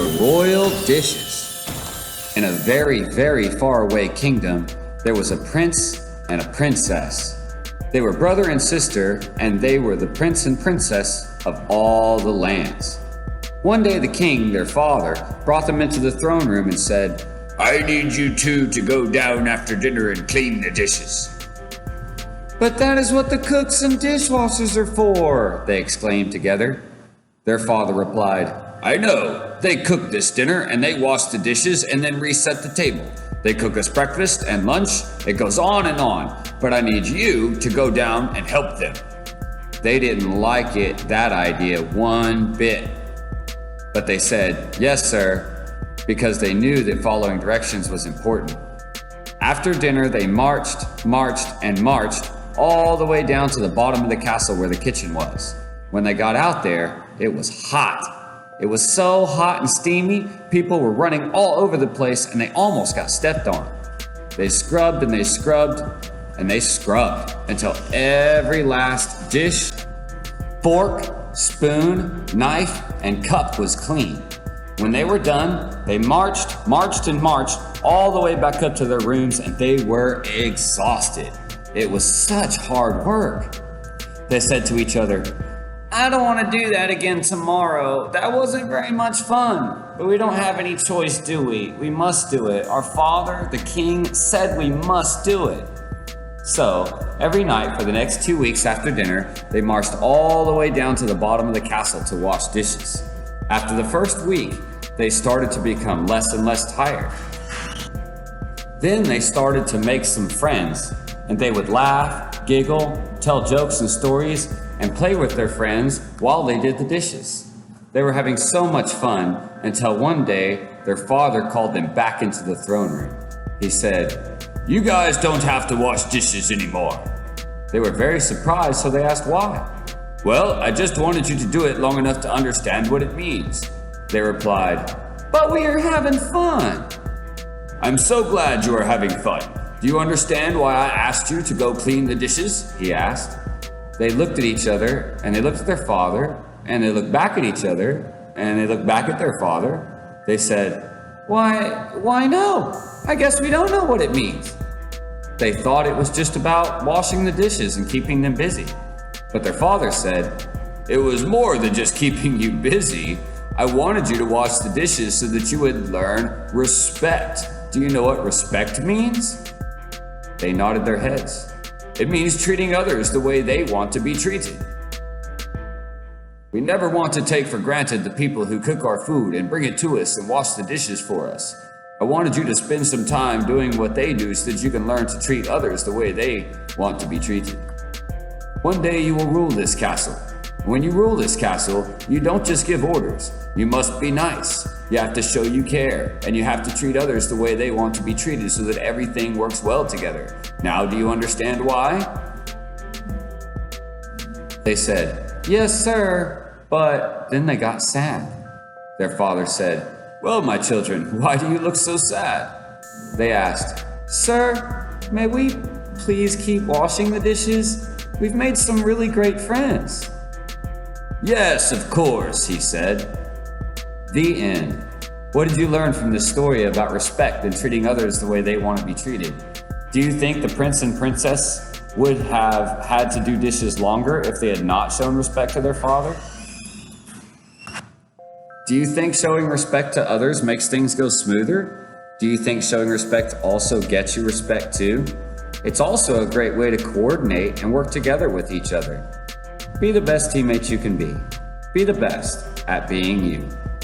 The royal dishes. In a very, very far away kingdom, there was a prince and a princess. They were brother and sister, and they were the prince and princess of all the lands. One day the king, their father, brought them into the throne room and said, "I need you two to go down after dinner and clean the dishes." "But that is what the cooks and dishwashers are for," they exclaimed together. Their father replied, "I know. They cook this dinner and they wash the dishes and then reset the table. They cook us breakfast and lunch. It goes on and on. But I need you to go down and help them." They didn't like that idea one bit. But they said, "Yes, sir," because they knew that following directions was important. After dinner, they marched all the way down to the bottom of the castle where the kitchen was. When they got out there, it was hot. It was so hot and steamy, people were running all over the place and they almost got stepped on. They scrubbed and they scrubbed and they scrubbed until every last dish, fork, spoon, knife, and cup was clean. When they were done, they marched all the way back up to their rooms, and they were exhausted. It was such hard work. They said to each other, "I don't want to do that again tomorrow. That wasn't very much fun. But we don't have any choice, do we? We must do it. Our father, the king, said we must do it." So, every night for the next 2 weeks after dinner, they marched all the way down to the bottom of the castle to wash dishes. After the first week, they started to become less and less tired. Then they started to make some friends, and they would laugh, giggle, tell jokes and stories, and play with their friends while they did the dishes. They were having so much fun until one day their father called them back into the throne room. He said, "You guys don't have to wash dishes anymore." They were very surprised, so they asked why. "Well, I just wanted you to do it long enough to understand what it means." They replied, "But we are having fun." "I'm so glad you are having fun. Do you understand why I asked you to go clean the dishes?" he asked. They looked at each other, and they looked at their father, and they looked back at each other, and they looked back at their father. They said, Why no? I guess we don't know what it means." They thought it was just about washing the dishes and keeping them busy. But their father said, "It was more than just keeping you busy. I wanted you to wash the dishes so that you would learn respect. Do you know what respect means?" They nodded their heads. "It means treating others the way they want to be treated. We never want to take for granted the people who cook our food and bring it to us and wash the dishes for us. I wanted you to spend some time doing what they do so that you can learn to treat others the way they want to be treated. One day you will rule this castle. When you rule this castle, you don't just give orders. You must be nice. You have to show you care, and you have to treat others the way they want to be treated so that everything works well together. Now, do you understand why?" They said, "Yes, sir," but then they got sad. Their father said, "Well, my children, why do you look so sad?" They asked, "Sir, may we please keep washing the dishes? We've made some really great friends." "Yes, of course," he said. The end. What did you learn from this story about respect and treating others the way they want to be treated? Do you think the prince and princess would have had to do dishes longer if they had not shown respect to their father? Do you think showing respect to others makes things go smoother? Do you think showing respect also gets you respect too? It's also a great way to coordinate and work together with each other. Be the best teammates you can be. Be the best at being you.